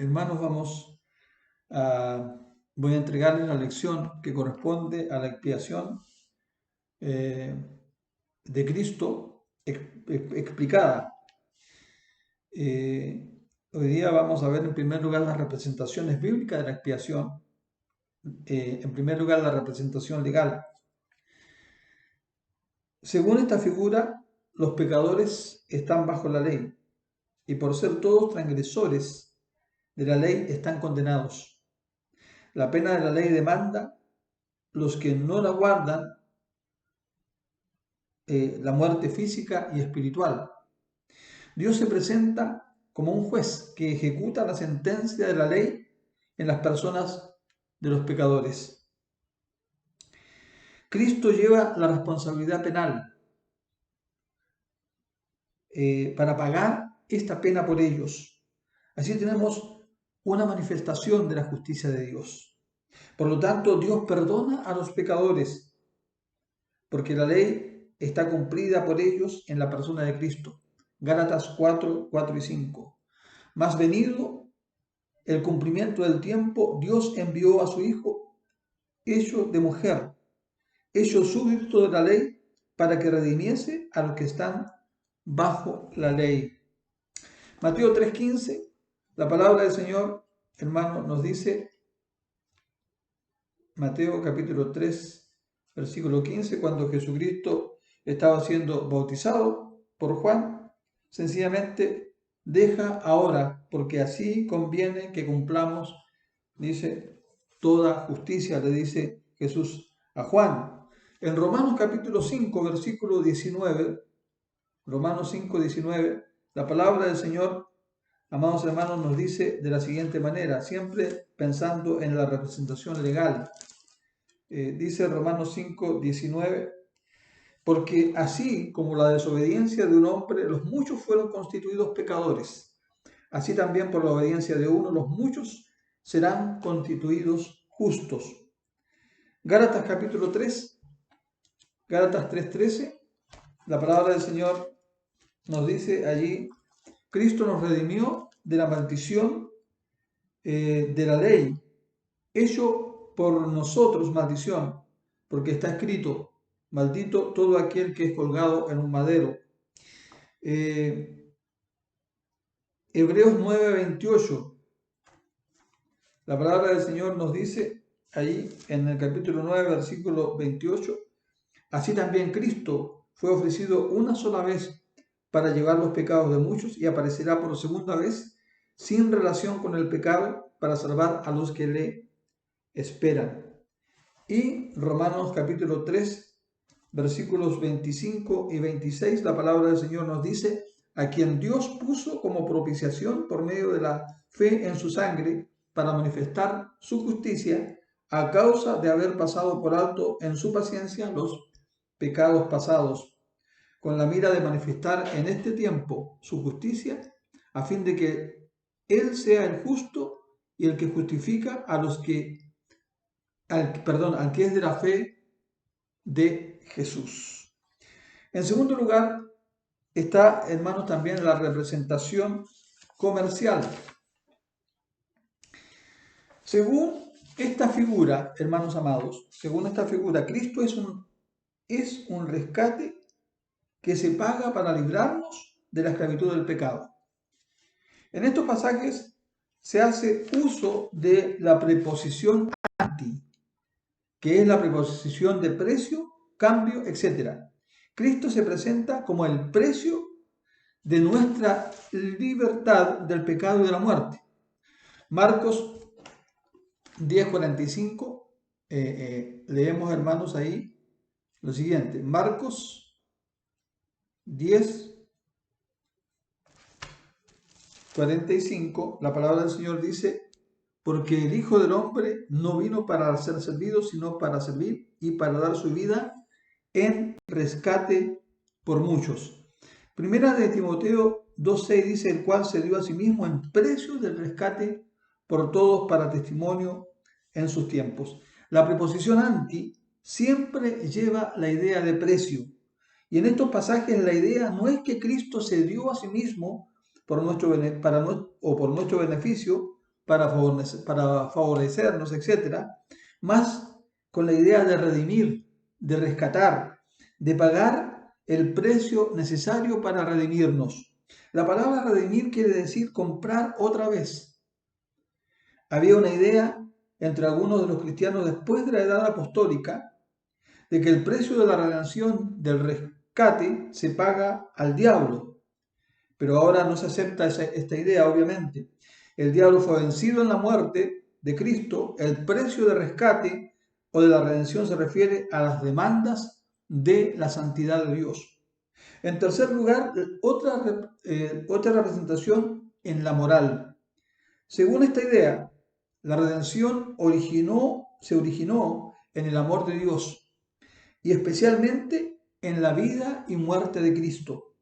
Hermanos, voy a entregarles la lección que corresponde a la expiación eh, de Cristo explicada. Hoy día vamos a ver en primer lugar las representaciones bíblicas de la expiación, en primer lugar la representación legal. Según esta figura, los pecadores están bajo la ley y por ser todos transgresores de la ley están condenados. La pena de la ley demanda los que no la guardan, la muerte física y espiritual. Dios se presenta como un juez que ejecuta la sentencia de la ley en las personas de los pecadores. Cristo lleva la responsabilidad penal para pagar esta pena por ellos. Así tenemos una manifestación de la justicia de Dios. Por lo tanto, Dios perdona a los pecadores porque la ley está cumplida por ellos en la persona de Cristo. Gálatas 4, 4 y 5. Mas venido el cumplimiento del tiempo, Dios envió a su Hijo, hecho de mujer, hecho súbdito de la ley, para que redimiese a los que están bajo la ley. Mateo 3:15, la palabra del Señor, hermano, nos dice, Mateo capítulo 3, versículo 15, cuando Jesucristo estaba siendo bautizado por Juan, sencillamente deja ahora, porque así conviene que cumplamos, dice, toda justicia, le dice Jesús a Juan. En Romanos capítulo 5, versículo 19, Romanos 5, 19, la palabra del Señor, amados hermanos, nos dice de la siguiente manera, siempre pensando en la representación legal. Dice Romanos 5, 19, porque así como la desobediencia de un hombre, los muchos fueron constituidos pecadores, así también por la obediencia de uno, los muchos serán constituidos justos. Gálatas capítulo 3, Gálatas 3:13, la palabra del Señor nos dice allí, Cristo nos redimió de la maldición de la ley, hecho por nosotros maldición, porque está escrito, maldito todo aquel que es colgado en un madero. Hebreos 9:28, la palabra del Señor nos dice ahí en el capítulo 9, versículo 28, así también Cristo fue ofrecido una sola vez para llevar los pecados de muchos y aparecerá por segunda vez sin relación con el pecado para salvar a los que le esperan. Y Romanos capítulo 3, versículos 25 y 26, la palabra del Señor nos dice, a quien Dios puso como propiciación por medio de la fe en su sangre para manifestar su justicia a causa de haber pasado por alto en su paciencia los pecados pasados, con la mira de manifestar en este tiempo su justicia, a fin de que Él sea el justo y el que justifica a los que, al que es de la fe de Jesús. En segundo lugar, está, hermanos, también la representación comercial. Según esta figura, hermanos amados, según esta figura, Cristo es un rescate que se paga para librarnos de la esclavitud del pecado. En estos pasajes se hace uso de la preposición anti, que es la preposición de precio, cambio, etc. Cristo se presenta como el precio de nuestra libertad del pecado y de la muerte. Marcos 10:45, leemos, hermanos, ahí lo siguiente. Marcos 10:45, la palabra del Señor dice, porque el Hijo del Hombre no vino para ser servido, sino para servir y para dar su vida en rescate por muchos. Primera de Timoteo 2:6 dice, el cual se dio a sí mismo en precio del rescate por todos para testimonio en sus tiempos. La preposición anti siempre lleva la idea de precio. Y en estos pasajes la idea no es que Cristo se dio a sí mismo por nuestro beneficio para favorecernos, etcétera, más con la idea de redimir, de rescatar, de pagar el precio necesario para redimirnos. La palabra redimir quiere decir comprar otra vez. Había una idea entre algunos de los cristianos después de la edad apostólica de que el precio de la redención, del rescate, se paga al diablo. Pero ahora no se acepta esta idea, obviamente. El diablo fue vencido en la muerte de Cristo. El precio de rescate o de la redención se refiere a las demandas de la santidad de Dios. En tercer lugar, otra representación en la moral. Según esta idea, la redención se originó en el amor de Dios y especialmente en la vida y muerte de Cristo.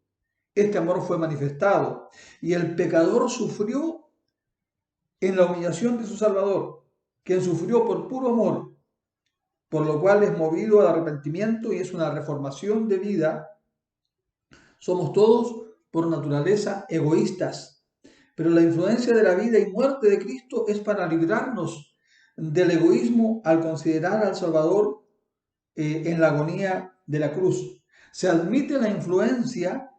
Este amor fue manifestado y el pecador sufrió en la humillación de su Salvador, quien sufrió por puro amor, por lo cual es movido al arrepentimiento y es una reformación de vida. Somos todos por naturaleza egoístas, pero la influencia de la vida y muerte de Cristo es para librarnos del egoísmo al considerar al Salvador en la agonía de la cruz. Se admite la influencia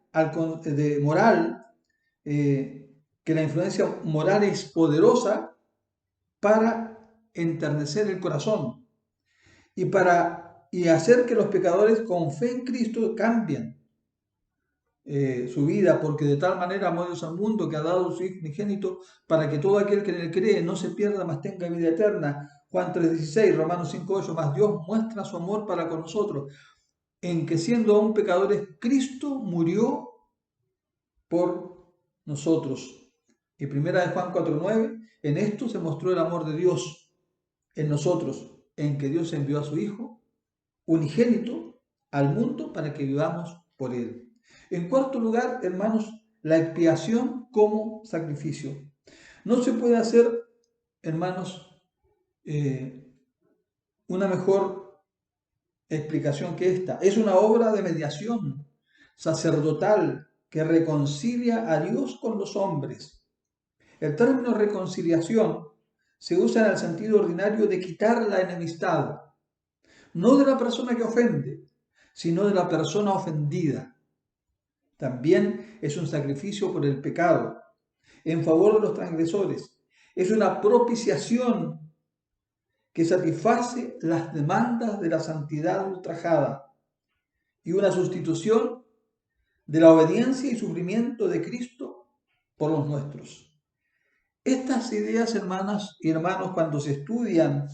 moral, que la influencia moral es poderosa para enternecer el corazón y hacer que los pecadores con fe en Cristo cambien su vida, porque de tal manera amó Dios al mundo que ha dado su Hijo unigénito para que todo aquel que en él cree no se pierda, mas tenga vida eterna. Juan 3:16, Romanos 5:8, mas Dios muestra su amor para con nosotros, en que siendo aún pecadores, Cristo murió por nosotros. Y primera de Juan 4:9, en esto se mostró el amor de Dios en nosotros, en que Dios envió a su Hijo unigénito al mundo para que vivamos por él. En cuarto lugar, hermanos, la expiación como sacrificio. No se puede hacer, hermanos, una mejor explicación que esta. Es una obra de mediación sacerdotal que reconcilia a Dios con los hombres. El término reconciliación se usa en el sentido ordinario de quitar la enemistad, no de la persona que ofende, sino de la persona ofendida. También es un sacrificio por el pecado, en favor de los transgresores. Es una propiciación que satisface las demandas de la santidad ultrajada y una sustitución de la obediencia y sufrimiento de Cristo por los nuestros. Estas ideas, hermanas y hermanos, cuando se estudian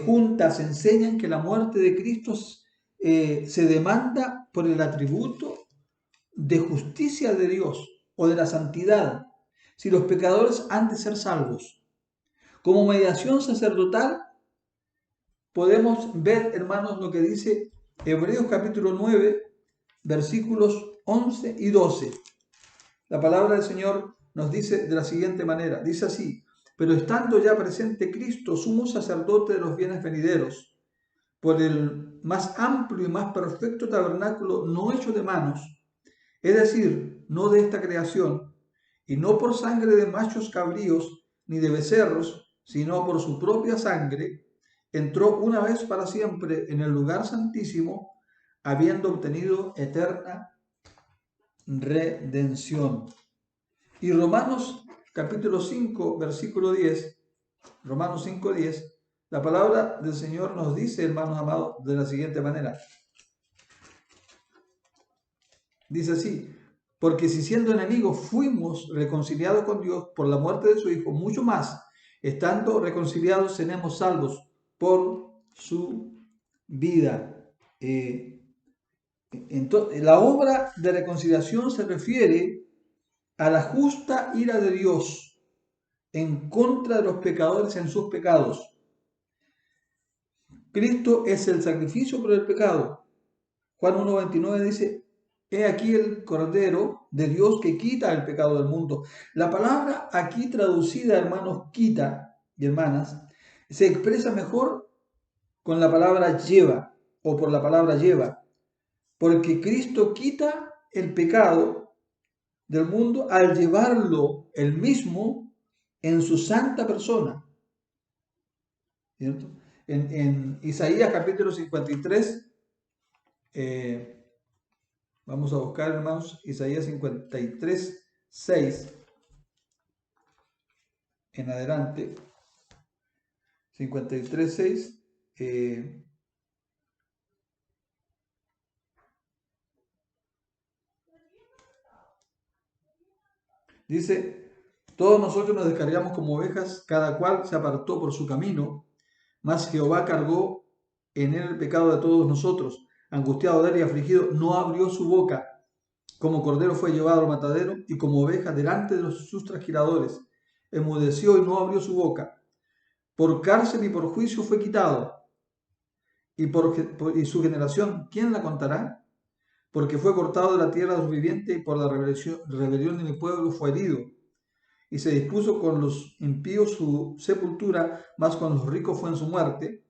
juntas, enseñan que la muerte de Cristo se demanda por el atributo de justicia de Dios o de la santidad, si los pecadores han de ser salvos. Como mediación sacerdotal, podemos ver, hermanos, lo que dice Hebreos capítulo 9, versículos 11 y 12. La palabra del Señor nos dice de la siguiente manera, dice así: pero estando ya presente Cristo, sumo sacerdote de los bienes venideros, por el más amplio y más perfecto tabernáculo no hecho de manos, es decir, no de esta creación, y no por sangre de machos cabríos ni de becerros, sino por su propia sangre, entró una vez para siempre en el lugar santísimo, habiendo obtenido eterna redención. Y Romanos capítulo 5, versículo 10, Romanos 5:10, la palabra del Señor nos dice, hermanos amados, de la siguiente manera. Dice así: porque si siendo enemigos fuimos reconciliados con Dios por la muerte de su Hijo, mucho más, estando reconciliados, seremos salvos por su vida. Entonces, la obra de reconciliación se refiere a la justa ira de Dios en contra de los pecadores en sus pecados. Cristo es el sacrificio por el pecado. Juan 1:29 dice: he aquí el Cordero de Dios que quita el pecado del mundo. La palabra aquí traducida, hermanos, quita y hermanas, se expresa mejor con la palabra lleva o por la palabra lleva, porque Cristo quita el pecado del mundo al llevarlo él mismo en su santa persona, ¿cierto? En Isaías capítulo 53, vamos a buscar, hermanos, Isaías 53, 6 en adelante, 53, 6, dice, todos nosotros nos descargamos como ovejas, cada cual se apartó por su camino, mas Jehová cargó en él el pecado de todos nosotros. Angustiado de él y afligido, no abrió su boca. Como cordero fue llevado al matadero, y como oveja delante de sus trasquiladores. Enmudeció y no abrió su boca. Por cárcel y por juicio fue quitado. Y su generación, ¿quién la contará? Porque fue cortado de la tierra de los vivientes, y por la rebelión de mi pueblo fue herido. Y se dispuso con los impíos su sepultura, mas con los ricos fue en su muerte,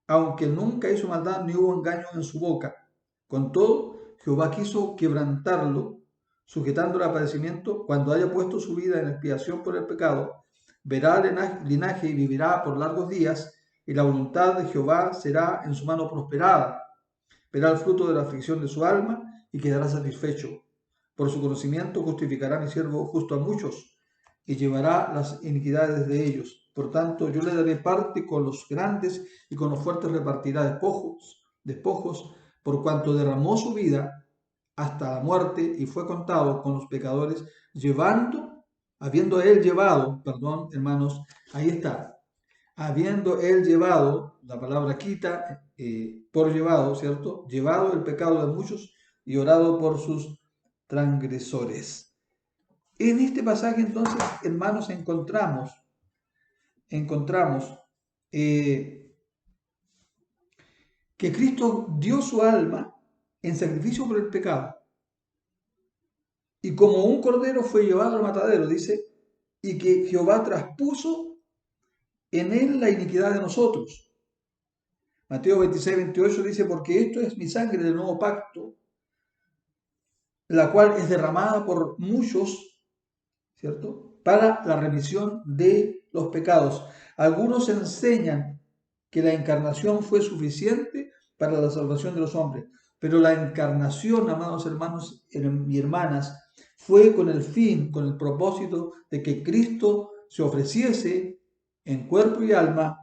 aunque nunca hizo maldad ni hubo engaño en su boca. Con todo, Jehová quiso quebrantarlo, sujetándolo a padecimiento. Cuando haya puesto su vida en expiación por el pecado, verá el linaje y vivirá por largos días, y la voluntad de Jehová será en su mano prosperada. Verá el fruto de la aflicción de su alma y quedará satisfecho. Por su conocimiento justificará mi siervo justo a muchos, y llevará las iniquidades de ellos. Por tanto, yo le daré parte con los grandes, y con los fuertes repartirá despojos, por cuanto derramó su vida hasta la muerte y fue contado con los pecadores, habiendo él llevado, perdón, hermanos, ahí está, habiendo él llevado, la palabra quita, por llevado, ¿cierto? Llevado el pecado de muchos y orado por sus transgresores. En este pasaje, entonces, hermanos, encontramos que Cristo dio su alma en sacrificio por el pecado. Y como un cordero fue llevado al matadero, dice, y que Jehová traspuso en él la iniquidad de nosotros. Mateo 26, 28 dice, porque esto es mi sangre del nuevo pacto, la cual es derramada por muchos, ¿cierto? Para la remisión de los pecados. Algunos enseñan que la encarnación fue suficiente para la salvación de los hombres, pero la encarnación, amados hermanos y hermanas, fue con el fin, con el propósito de que Cristo se ofreciese en cuerpo y alma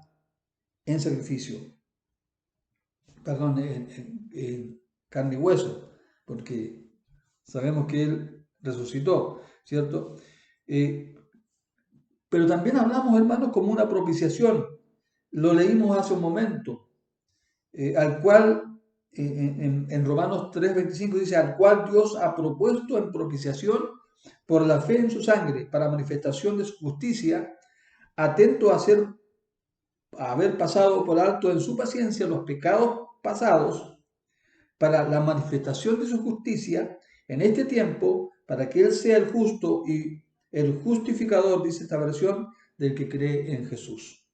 en sacrificio, perdón, en carne y hueso, porque sabemos que Él resucitó, ¿cierto? Pero también hablamos, hermanos, como una propiciación. Lo leímos hace un momento, al cual en Romanos 3:25 dice, al cual Dios ha propuesto en propiciación por la fe en su sangre, para manifestación de su justicia, atento a haber pasado por alto en su paciencia los pecados pasados, para la manifestación de su justicia en este tiempo, para que Él sea el justo y el justificador, dice esta versión, del que cree en Jesús.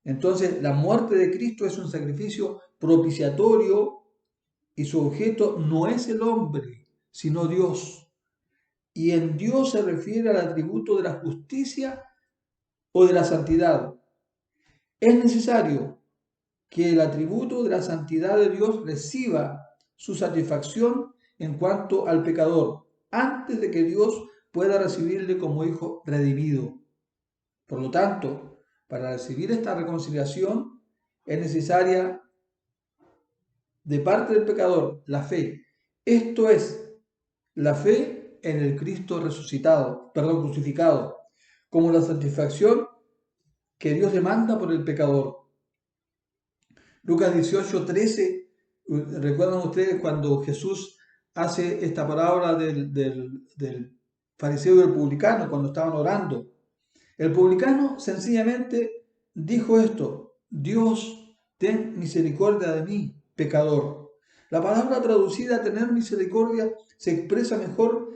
Entonces, la muerte de Cristo es un sacrificio propiciatorio y su objeto no es el hombre, sino Dios. Y en Dios se refiere al atributo de la justicia o de la santidad. Es necesario que el atributo de la santidad de Dios reciba su satisfacción en cuanto al pecador, antes de que Dios pueda recibirle como hijo redimido. Por lo tanto, para recibir esta reconciliación es necesaria de parte del pecador la fe. Esto es, la fe en el Cristo crucificado, como la satisfacción que Dios demanda por el pecador. Lucas 18:13, ¿recuerdan ustedes cuando Jesús hace esta parábola del fariseo y el publicano cuando estaban orando? El publicano sencillamente dijo esto: Dios, ten misericordia de mí, pecador. La palabra traducida tener misericordia se expresa mejor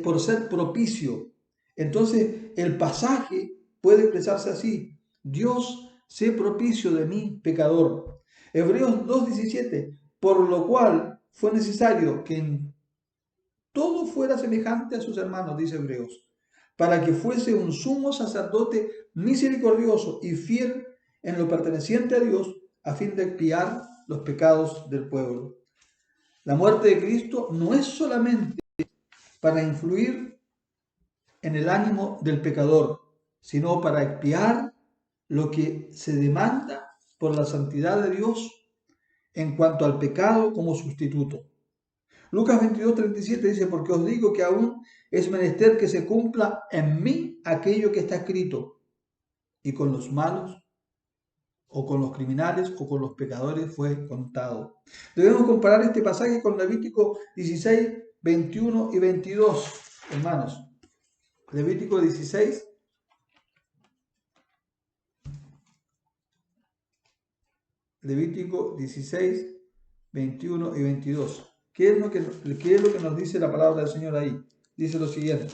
por ser propicio. Entonces el pasaje puede expresarse así: Dios, sé propicio de mí, pecador. Hebreos 2:17, por lo cual fue necesario que en todo fuera semejante a sus hermanos, dice Hebreos, para que fuese un sumo sacerdote misericordioso y fiel en lo perteneciente a Dios, a fin de expiar los pecados del pueblo. La muerte de Cristo no es solamente para influir en el ánimo del pecador, sino para expiar lo que se demanda por la santidad de Dios en cuanto al pecado como sustituto. Lucas 22:37 dice, porque os digo que aún es menester que se cumpla en mí aquello que está escrito, y con los malos, o con los criminales, o con los pecadores fue contado. Debemos comparar este pasaje con Levítico 16, 21 y 22, hermanos. Levítico 16, Levítico 16, 21 y 22. ¿Qué es lo que nos dice la palabra del Señor ahí? Dice lo siguiente.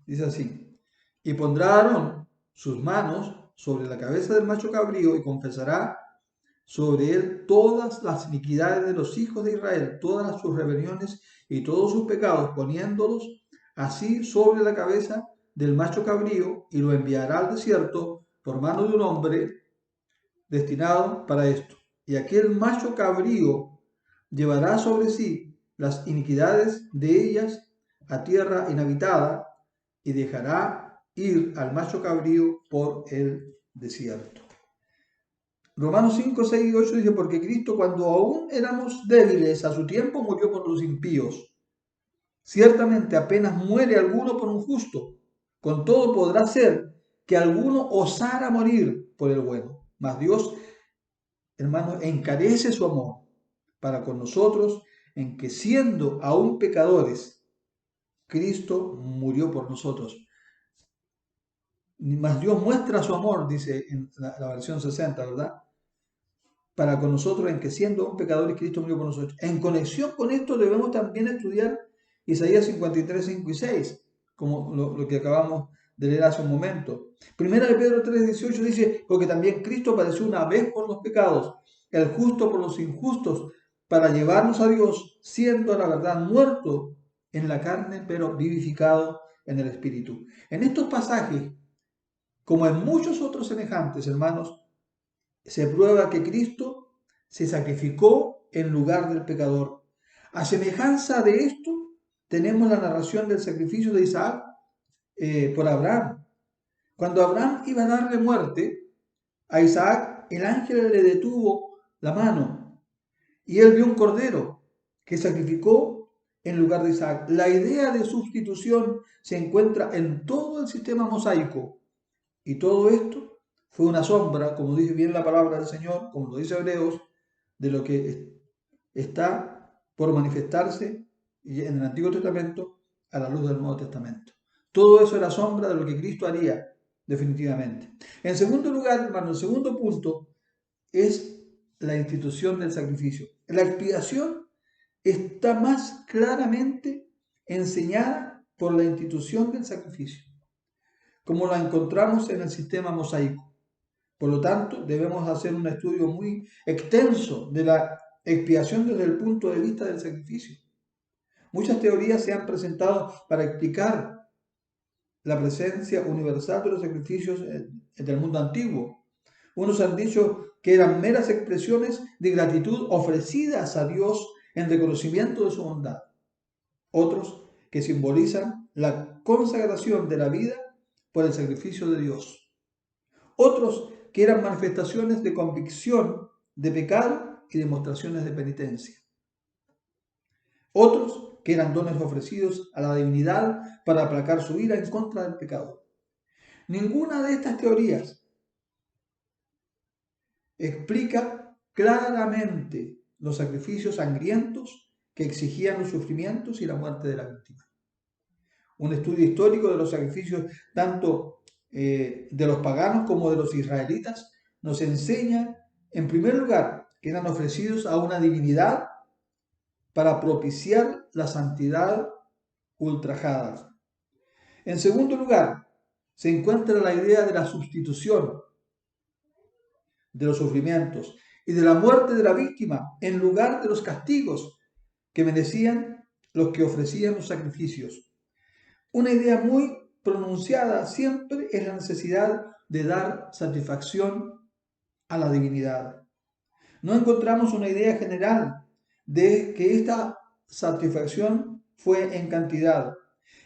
Dice así. Y pondrá Aarón sus manos sobre la cabeza del macho cabrío y confesará sobre él todas las iniquidades de los hijos de Israel, todas sus rebeliones y todos sus pecados, poniéndolos así sobre la cabeza del macho cabrío, y lo enviará al desierto por mano de un hombre destinado para esto. Y aquel macho cabrío llevará sobre sí las iniquidades de ellas a tierra inhabitada, y dejará ir al macho cabrío por el desierto. Romanos 5, 6 y 8 dice, porque Cristo, cuando aún éramos débiles, a su tiempo murió por los impíos. Ciertamente apenas muere alguno por un justo, con todo podrá ser que alguno osara morir por el bueno. Mas Dios, hermano, encarece su amor para con nosotros, en que siendo aún pecadores, Cristo murió por nosotros. Mas Dios muestra su amor, dice en la versión 60, ¿verdad? Para con nosotros, en que siendo aún pecadores, Cristo murió por nosotros. En conexión con esto debemos también estudiar Isaías 53, 5 y 6, como lo que acabamos de leer hace un momento. Primera de Pedro 3, 18 dice, porque también Cristo padeció una vez por los pecados, el justo por los injustos, para llevarnos a Dios, siendo la verdad muerto en la carne, pero vivificado en el Espíritu. En estos pasajes, como en muchos otros semejantes, hermanos, se prueba que Cristo se sacrificó en lugar del pecador. A semejanza de esto, tenemos la narración del sacrificio de Isaac por Abraham. Cuando Abraham iba a darle muerte a Isaac, el ángel le detuvo la mano y él vio un cordero que sacrificó en lugar de Isaac. La idea de sustitución se encuentra en todo el sistema mosaico, y todo esto fue una sombra, como dice bien la palabra del Señor, como lo dice Hebreos, de lo que está por manifestarse en el Antiguo Testamento a la luz del Nuevo Testamento. Todo eso era sombra de lo que Cristo haría definitivamente. En segundo lugar, hermano, el segundo punto es la institución del sacrificio. La expiación está más claramente enseñada por la institución del sacrificio, como la encontramos en el sistema mosaico. Por lo tanto, debemos hacer un estudio muy extenso de la expiación desde el punto de vista del sacrificio. Muchas teorías se han presentado para explicar la presencia universal de los sacrificios en el mundo antiguo. Unos han dicho que eran meras expresiones de gratitud ofrecidas a Dios en reconocimiento de su bondad. Otros que simbolizan la consagración de la vida por el sacrificio de Dios. Otros que eran manifestaciones de convicción de pecado y demostraciones de penitencia. Otros que eran dones ofrecidos a la divinidad para aplacar su ira en contra del pecado. Ninguna de estas teorías explica claramente los sacrificios sangrientos que exigían los sufrimientos y la muerte de la víctima. Un estudio histórico de los sacrificios tanto de los paganos como de los israelitas nos enseña, en primer lugar, que eran ofrecidos a una divinidad para propiciar la santidad ultrajada. En segundo lugar, se encuentra la idea de la sustitución de los sufrimientos y de la muerte de la víctima en lugar de los castigos que merecían los que ofrecían los sacrificios. Una idea muy pronunciada siempre es la necesidad de dar satisfacción a la divinidad. No encontramos una idea general de que esta satisfacción fue en cantidad,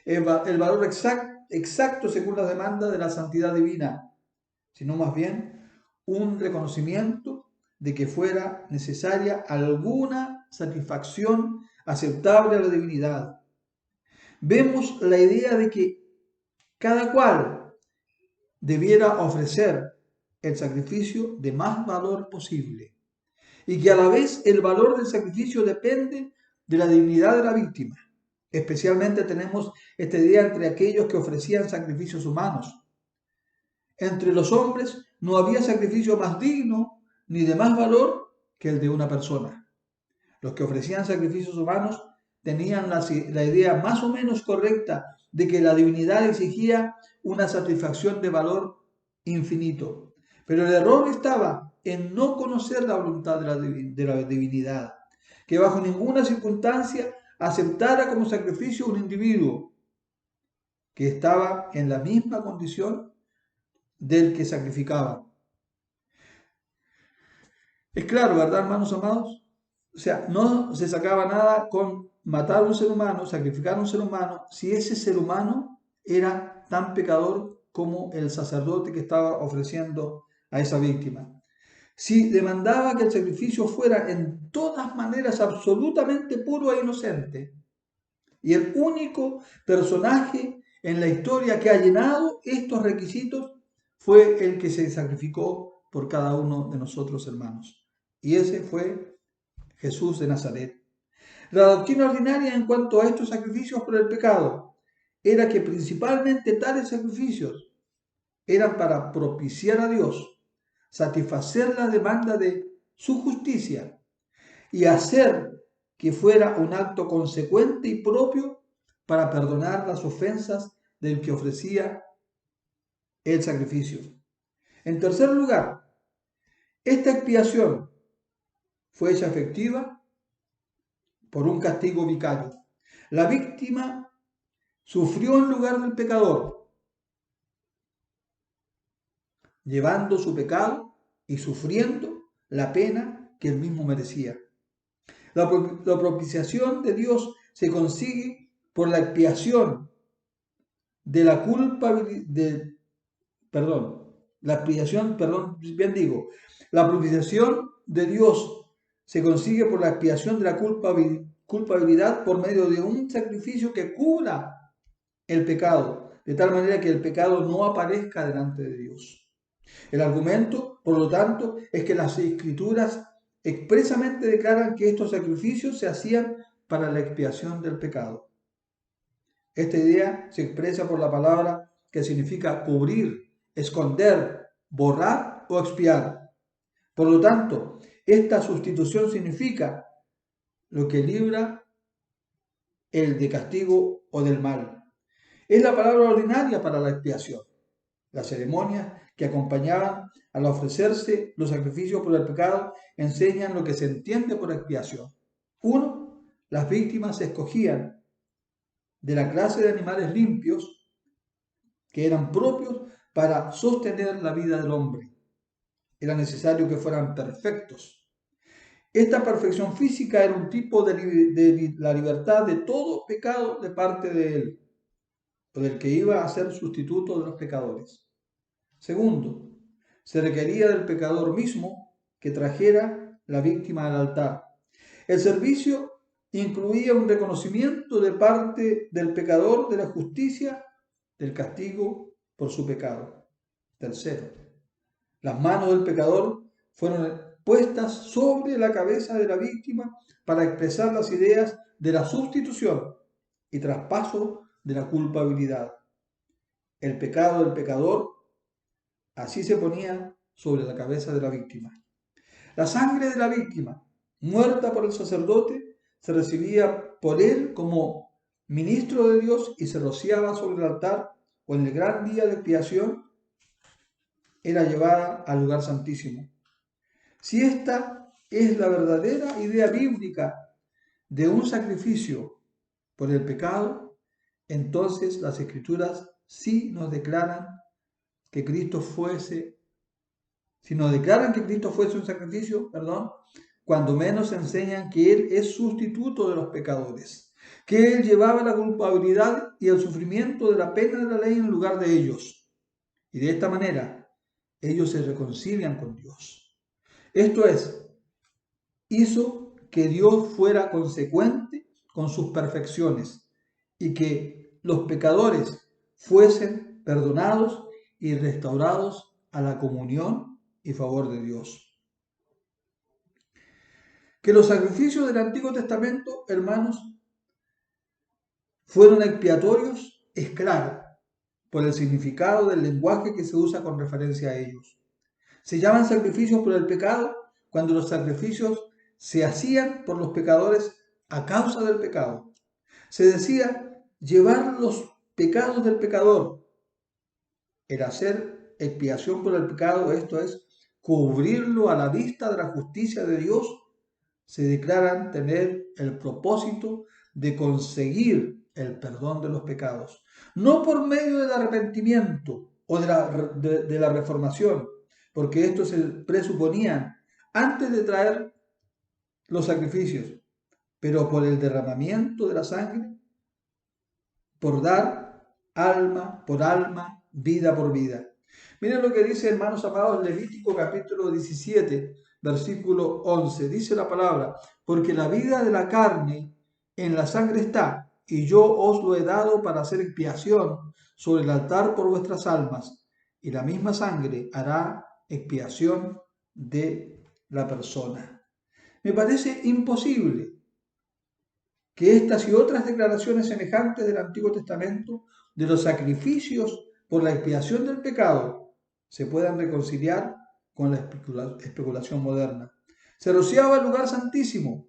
el valor exacto según la demanda de la santidad divina, sino más bien un reconocimiento de que fuera necesaria alguna satisfacción aceptable a la divinidad. Vemos la idea de que cada cual debiera ofrecer el sacrificio de más valor posible y que a la vez el valor del sacrificio depende de la dignidad de la víctima. Especialmente tenemos esta idea entre aquellos que ofrecían sacrificios humanos. Entre los hombres no había sacrificio más digno ni de más valor que el de una persona. Los que ofrecían sacrificios humanos tenían la idea más o menos correcta de que la divinidad exigía una satisfacción de valor infinito. Pero el error estaba en no conocer la voluntad de la divinidad, que bajo ninguna circunstancia aceptara como sacrificio un individuo que estaba en la misma condición del que sacrificaba. Es claro, ¿verdad, hermanos amados? O sea, no se sacaba nada con matar a un ser humano, sacrificar a un ser humano, si ese ser humano era tan pecador como el sacerdote que estaba ofreciendo a esa víctima. Si demandaba que el sacrificio fuera en todas maneras absolutamente puro e inocente, y el único personaje en la historia que ha llenado estos requisitos fue el que se sacrificó por cada uno de nosotros, hermanos. Y ese fue Jesús de Nazaret. La doctrina ordinaria en cuanto a estos sacrificios por el pecado era que principalmente tales sacrificios eran para propiciar a Dios, satisfacer la demanda de su justicia y hacer que fuera un acto consecuente y propio para perdonar las ofensas del que ofrecía el sacrificio. En tercer lugar, esta expiación fue hecha efectiva por un castigo vicario. La víctima sufrió en lugar del pecador, llevando su pecado y sufriendo la pena que él mismo merecía. La propiciación de Dios se consigue por la expiación de la culpabilidad, la propiciación de Dios se consigue por la expiación de la culpabilidad por medio de un sacrificio que cubra el pecado, de tal manera que el pecado no aparezca delante de Dios. El argumento, por lo tanto, es que las Escrituras expresamente declaran que estos sacrificios se hacían para la expiación del pecado. Esta idea se expresa por la palabra que significa cubrir, esconder, borrar o expiar. Por lo tanto, esta sustitución significa lo que libra el de castigo o del mal. Es la palabra ordinaria para la expiación. Las ceremonias que acompañaban al ofrecerse los sacrificios por el pecado enseñan lo que se entiende por expiación. 1. Las víctimas se escogían de la clase de animales limpios que eran propios para sostener la vida del hombre. Era necesario que fueran perfectos. Esta perfección física era un tipo de la libertad de todo pecado de parte de él, o del que iba a ser sustituto de los pecadores. Segundo, se requería del pecador mismo que trajera la víctima al altar. El servicio incluía un reconocimiento de parte del pecador de la justicia del castigo por su pecado. Tercero, las manos del pecador fueron puestas sobre la cabeza de la víctima para expresar las ideas de la sustitución y traspaso de la culpabilidad. El pecado del pecador así se ponía sobre la cabeza de la víctima. La sangre de la víctima, muerta por el sacerdote, se recibía por él como ministro de Dios y se rociaba sobre el altar o en el gran día de expiación era llevada al lugar santísimo. Si esta es la verdadera idea bíblica de un sacrificio por el pecado, entonces las Escrituras si nos declaran que Cristo fuese, si nos declaran que Cristo fuese un sacrificio, cuando menos enseñan que Él es sustituto de los pecadores, que Él llevaba la culpabilidad y el sufrimiento de la pena de la ley en lugar de ellos. Y de esta manera, ellos se reconcilian con Dios. Esto es, hizo que Dios fuera consecuente con sus perfecciones y que los pecadores fuesen perdonados y restaurados a la comunión y favor de Dios. Que los sacrificios del Antiguo Testamento, hermanos, fueron expiatorios es claro por el significado del lenguaje que se usa con referencia a ellos. Se llaman sacrificios por el pecado cuando los sacrificios se hacían por los pecadores a causa del pecado. Se decía llevar los pecados del pecador. El hacer expiación por el pecado, esto es, cubrirlo a la vista de la justicia de Dios, se declaran tener el propósito de conseguir el perdón de los pecados. No por medio del arrepentimiento o de la reformación, porque esto se presuponía antes de traer los sacrificios, pero por el derramamiento de la sangre, por dar alma por alma, vida por vida. Miren lo que dice, hermanos amados, Levítico capítulo 17, versículo 11. Dice la palabra, porque la vida de la carne en la sangre está, y yo os lo he dado para hacer expiación sobre el altar por vuestras almas, y la misma sangre hará expiación de la persona. Me parece imposible que estas y otras declaraciones semejantes del Antiguo Testamento de los sacrificios por la expiación del pecado se puedan reconciliar con la especulación moderna. Se rociaba el lugar santísimo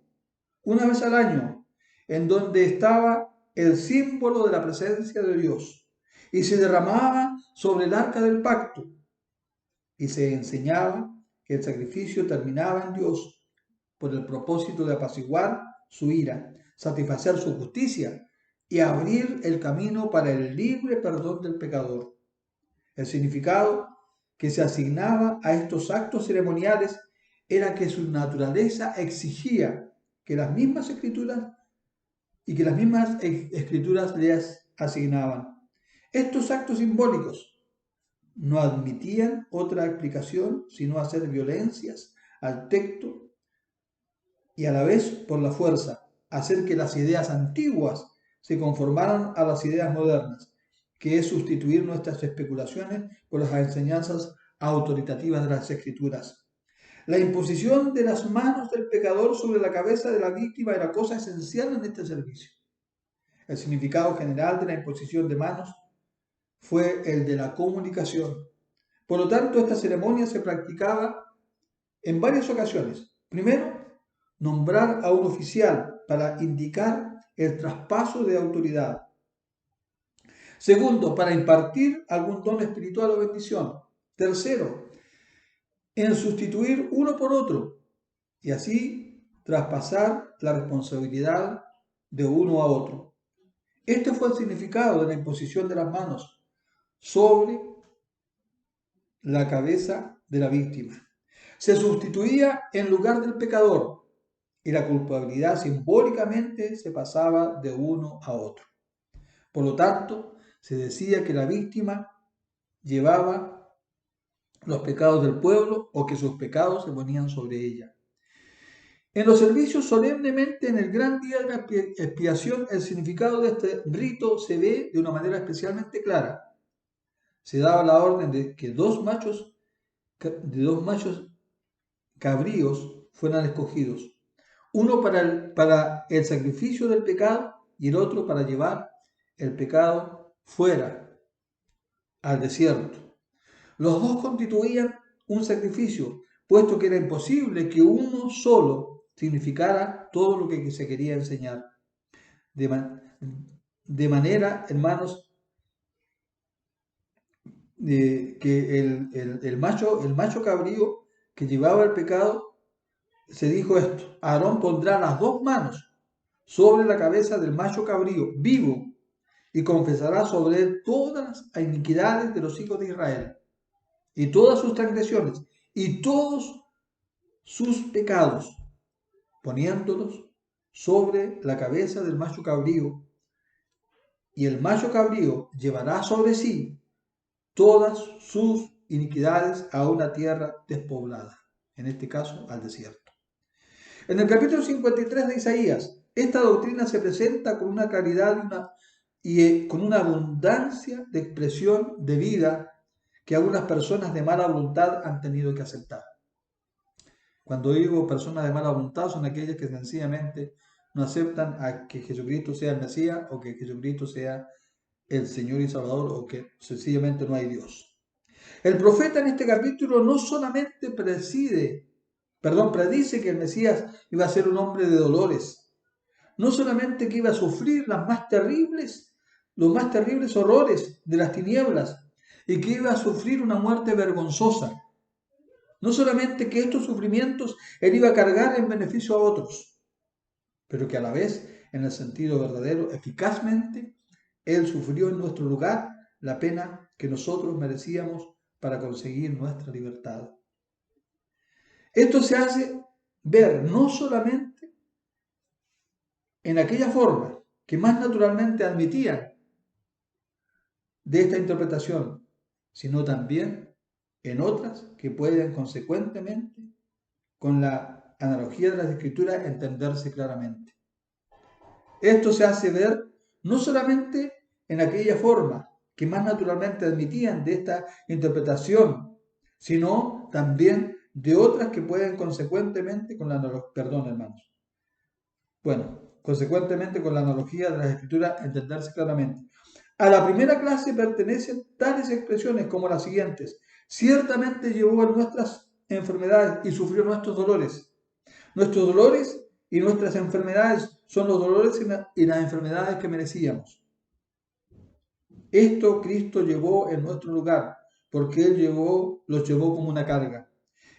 una vez al año, en donde estaba el símbolo de la presencia de Dios, y se derramaba sobre el arca del pacto, y se enseñaba que el sacrificio terminaba en Dios por el propósito de apaciguar su ira, satisfacer su justicia y abrir el camino para el libre perdón del pecador. El significado que se asignaba a estos actos ceremoniales era que su naturaleza exigía que las mismas escrituras les asignaban. Estos actos simbólicos no admitían otra explicación sino hacer violencias al texto y a la vez por la fuerza hacer que las ideas antiguas se conformaran a las ideas modernas, que es sustituir nuestras especulaciones por las enseñanzas autoritativas de las Escrituras. La imposición de las manos del pecador sobre la cabeza de la víctima era cosa esencial en este servicio. El significado general de la imposición de manos fue el de la comunicación. Por lo tanto, esta ceremonia se practicaba en varias ocasiones. Primero, nombrar a un oficial para indicar el traspaso de autoridad. Segundo, para impartir algún don espiritual o bendición. Tercero, en sustituir uno por otro y así traspasar la responsabilidad de uno a otro. Este fue el significado de la imposición de las manos sobre la cabeza de la víctima. Se sustituía en lugar del pecador y la culpabilidad simbólicamente se pasaba de uno a otro. Por lo tanto, se decía que la víctima llevaba los pecados del pueblo o que sus pecados se ponían sobre ella. En los servicios solemnemente en el gran día de la expiación, el significado de este rito se ve de una manera especialmente clara. Se daba la orden de que dos machos cabríos fueran escogidos, uno para el sacrificio del pecado y el otro para llevar el pecado fuera al desierto. Los dos constituían un sacrificio, puesto que era imposible que uno solo significara todo lo que se quería enseñar. De manera, hermanos, que el macho cabrío que llevaba el pecado, se dijo esto: Aarón pondrá las dos manos sobre la cabeza del macho cabrío vivo y confesará sobre él todas las iniquidades de los hijos de Israel, y todas sus transgresiones, y todos sus pecados, poniéndolos sobre la cabeza del macho cabrío, y el macho cabrío llevará sobre sí todas sus iniquidades a una tierra despoblada, en este caso al desierto. En el capítulo 53 de Isaías, esta doctrina se presenta con una claridad y con una abundancia de expresión de vida que algunas personas de mala voluntad han tenido que aceptar. Cuando digo personas de mala voluntad, son aquellas que sencillamente no aceptan a que Jesucristo sea el Mesías o que Jesucristo sea el Señor y Salvador o que sencillamente no hay Dios. El profeta en este capítulo no solamente predice que el Mesías iba a ser un hombre de dolores, no solamente que iba a sufrir los más terribles horrores de las tinieblas y que iba a sufrir una muerte vergonzosa. No solamente que estos sufrimientos él iba a cargar en beneficio a otros, pero que a la vez, en el sentido verdadero, eficazmente, él sufrió en nuestro lugar la pena que nosotros merecíamos para conseguir nuestra libertad. Esto se hace ver no solamente en aquella forma que más naturalmente admitían de esta interpretación, sino también en otras que pueden consecuentemente, con la analogía de las Escrituras, entenderse claramente. Esto se hace ver no solamente en aquella forma que más naturalmente admitían de esta interpretación, sino también de otras que pueden consecuentemente con la consecuentemente con la analogía de las Escrituras entenderse claramente. A la primera clase pertenecen tales expresiones como las siguientes: ciertamente llevó en nuestras enfermedades y sufrió nuestros dolores. Nuestros dolores y nuestras enfermedades son los dolores y las enfermedades que merecíamos. Esto Cristo llevó en nuestro lugar, porque Él los llevó como una carga.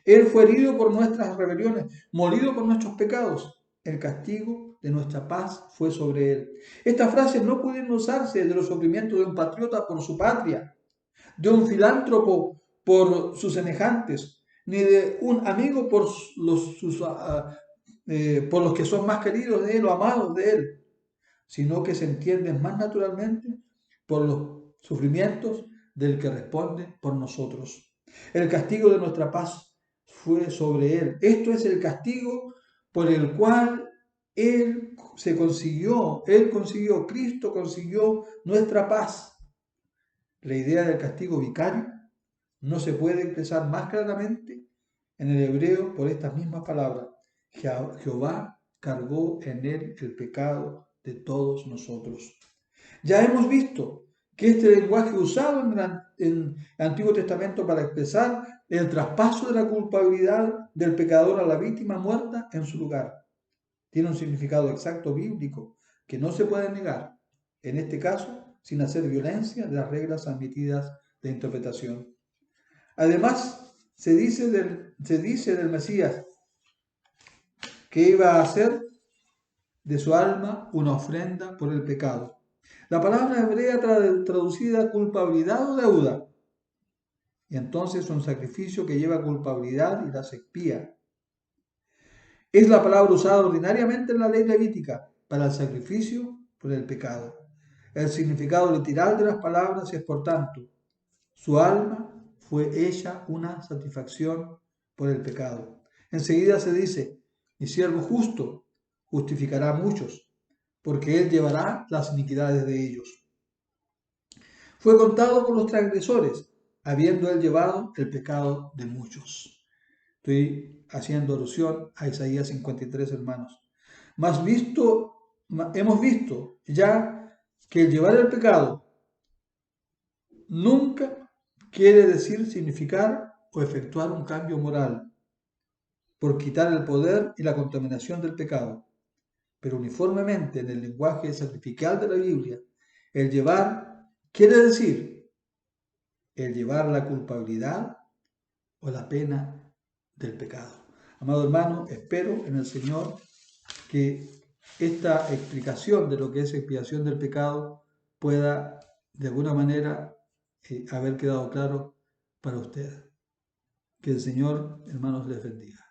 Él fue herido por nuestras rebeliones, molido por nuestros pecados. El castigo de nuestra paz fue sobre Él. Estas frases no pueden usarse de los sufrimientos de un patriota por su patria, de un filántropo por sus semejantes, ni de un amigo por por los que son más queridos de Él o amados de Él, sino que se entienden más naturalmente por los sufrimientos del que responde por nosotros. El castigo de nuestra paz fue sobre Él. Esto es el castigo por el cual Cristo consiguió nuestra paz. La idea del castigo vicario no se puede expresar más claramente en el hebreo por estas mismas palabras. Jehová cargó en él el pecado de todos nosotros. Ya hemos visto que este lenguaje usado en el Antiguo Testamento para expresar el traspaso de la culpabilidad del pecador a la víctima muerta en su lugar tiene un significado exacto bíblico que no se puede negar, en este caso, sin hacer violencia de las reglas admitidas de interpretación. Además, se dice del Mesías que iba a hacer de su alma una ofrenda por el pecado. La palabra hebrea traducida culpabilidad o deuda, y entonces un sacrificio que lleva culpabilidad y las expía. Es la palabra usada ordinariamente en la ley levítica para el sacrificio por el pecado. El significado literal de las palabras es, por tanto, su alma fue hecha una satisfacción por el pecado. Enseguida se dice, mi siervo justo justificará a muchos, porque él llevará las iniquidades de ellos. Fue contado con los transgresores, habiendo él llevado el pecado de muchos. Estoy haciendo alusión a Isaías 53, hermanos. Hemos visto ya que el llevar el pecado nunca quiere decir significar o efectuar un cambio moral por quitar el poder y la contaminación del pecado. Pero uniformemente en el lenguaje sacrificial de la Biblia, el llevar quiere decir el llevar la culpabilidad o la pena del pecado. Amado hermano, espero en el Señor que esta explicación de lo que es expiación del pecado pueda de alguna manera haber quedado claro para usted. Que el Señor, hermanos, les bendiga.